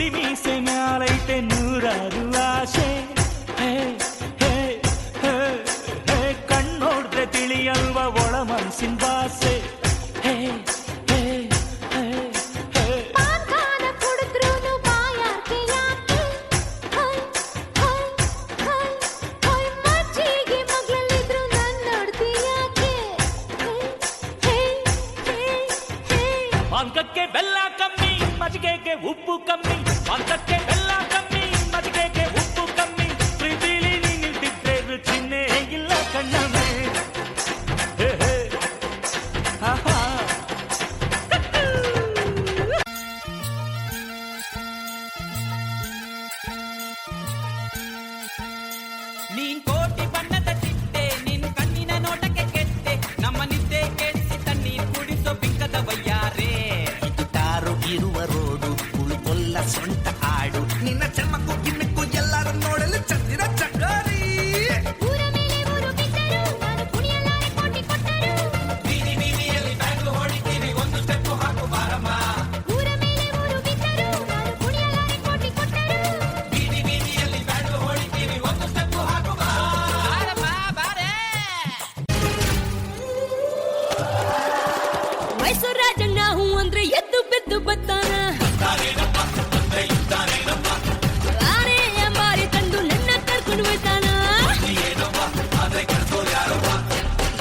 ಮುಡಿ ಮೀಸೆ ಮ್ಯಾಲೈತೆ ನೂರಾರು ಆಶೆ. ಕಣ್ಣೋಡ್ರೆ ತಿಳಿಯಲ್ವ ಒಳ ಮನ್ಸಿನ ಭಾಷೆ. ಪಾನಕಕ್ಕೆ ಬೆಲ್ಲ ಕಮ್ಮಿ, ಮಜ್ಜಿಗೆಗೆ ಉಪ್ಪು ಕಮ್ಮಿ. ಪಾನಕಕ್ಕೆ ಬೆಲ್ಲ ಕಮ್ಮಿ, ಮಜ್ಜಿಗೆಗೆ ಉಪ್ಪು ಕಮ್ಮಿ. ಪ್ರೀತಿಲಿ ನೀನಿಲ್ದಿದ್ರೆ ರುಚಿನೇ ಇಲ್ಲ ಕಣ್ಣಮ್ಮೆ. ನೀನ್ ಕೋಟಿ ಬಣ್ಣದ ಚಿಟ್ಟೆ, ನಿನ್ ಕಣ್ಣಿನ ನೋಟಕ್ಕೆ ಕೆಟ್ಟೆ. ನಮ್ಮ ನಿದ್ದೆ ಕೆಡಿಸಿ ತಣ್ಣೀರ್ ಕುಡಿಸೋ ಬಿಂಕದ ವಯ್ಯಾರೆ. ಗಿಟಾರು ಇರುವ ರೋಡು, ಉಳ್ಕೊಲ್ಲ ಸೊಂಟ ಹಾಡು. ನಿನ್ನ ಚರ್ಮಕ್ಕೂ ಗಿಮ್ಮಕ್ಕೂ ಎಲ್ಲರೂ ನೋಡಲು ಚಂದಿರ ಚಕ್ಕಾರಿ. ಬೀದಿ ಬೀದಿಯಲ್ಲಿ ಬ್ಯಾಂಗ್ಳು ಹೊಡಿತೀವಿ, ಒಂದು ಸ್ಟೆಪ್ ಹಾಕು ಬಾರಮ್ಮ. ಬೀದಿ ಬೀದಿಯಲ್ಲಿ ಬ್ಯಾಂಗ್ಳು ಹೊಡಿತೀವಿ, ಒಂದು ಸ್ಟೆಪ್ ಹಾಕು ಬಾರಮ್ಮ ಬಾರೆ. ಮೈಸೂರು ರಾಜಣ್ಣ ಹೂ ಅಂದ್ರೆ ಎದ್ದು ಬಿದ್ದು ಬತ್ತಾನ. ಆನೆ ಅಂಬಾರಿ ತಂದು ನನ್ನ ಕರ್ಕೊಂಡು ಹೋಯ್ತಾನ.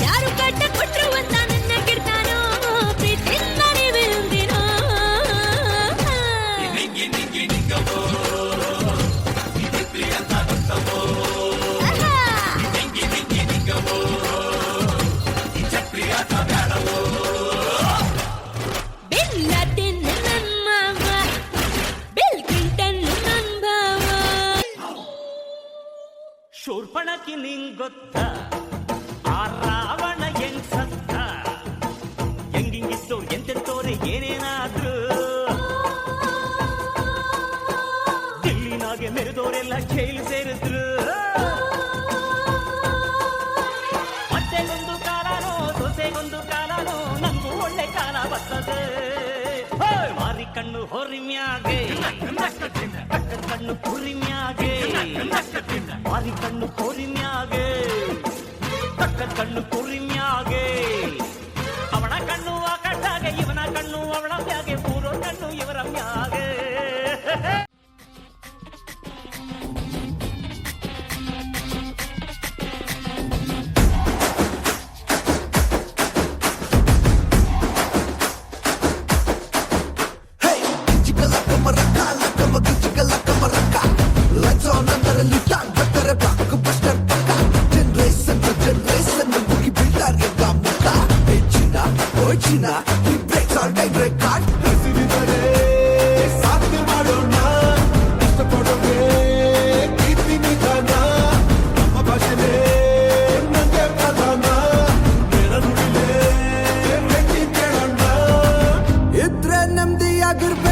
ಯಾರು ಕಟ್ಟ ಕೊಟ್ರು ಅಂತ ನನ್ನ ಗಿಡ್ತಾನೋ, ಪ್ರೀತಿಯಿಂದ ನೀವಿರುಂದಿನೋ. ಬಿಲ್ ಲಾಡೆನ್ ನನ್ ಮಾವ, ಬಿಲ್ ಕ್ಲಿಂಟನ್ ನನ್ ಭಾವ. ಶೂರ್ಪಣಕಿ ನಿಂಗ್ ಗೊತ್ತ, ಆ ರಾವಣ ಹೆಂಗ್ ಸತ್ತ. ಹೆಂಗಿಂಗಿದ್ದೋರ್ ಎಂತೆಂತೋರೆ ಏನೇನಾದ್ರು, ದಿಲ್ಲಿನಾಗೆ ಮೆರೆದೋರೆಲ್ಲ ಜೈಲು ಸೇರಿದ್ರು. ಮತ್ತೆಗೊಂದು ಕಾಲನೋ ದೋಸೆಗೊಂದು ಕಾಲನೋ, ನಮಗೂ ಒಳ್ಳೆ ಕಾಲ ಬರ್ತದೆ. ಮಾರಿ ಕಣ್ಣು ಹೊರಿಮ್ಯಾಗೆ, ಕಕ್ಕ ಕಣ್ಣು ಕುರಿಮ್ಯಾಗೆ. ಮಾರಿ ಕಣ್ಣು ಕೊರಿಮ್ಯಾಗೆ, ಕಕ್ಕ ಕಣ್ಣು ಕುರಿಮ್ಯಾಗೆ. ಅವನ ಕಣ್ಣು ಆಕಾಶಾಗೆ, ಇವನ ಕಣ್ಣು ಅವಳ ಮ್ಯಾಗೆ. ಮೂರೋ ಕಣ್ಣು ಇವರ ಮ್ಯಾಗೆ. ಜಿಗಲ ಕಮರಕ್ಕ, ಲಕ್ಕಮಗ ಜಿಗಲ ಕಮರಕ್ಕ. Lights on ಅಂದರಲ್ಲಿ ಟಾಂಗ್ ಬರ್ತಾರೆ ಬ್ಲಾಕ್ ಬಸ್ಟರ್ ಪಕ್ಕ. ಜನರೇಷನ್ ಮುಗಿ ಬೀಳ್ತಾರೆ ಮುಖ. ಹೆಚ್ಚಿನ ಓಚಿನ ಈ ಬ್ರೇಕ್ಸ್ ಆಲ್ ಟೈಮ್ ರೆಕಾರ್ಡ್. ಸಾಧನೆ ಮಾಡೋಣ, ಇಷ್ಟಪಡೋಕೆ ಕೀರ್ತಿ ನಿಧಾನ. ನಮ್ಮ ಭಾಷೆನೇ ನಂಗೆ ಪ್ರಧಾನ. ಬೇಡ ನುಡಿಲೇ ಬೆಟ್ಟಿ ಕೇಳೋಣ. ಇದ್ರೆ ನೆಮ್ಮದಿಯಾಗಿರ್ಬೇಕು.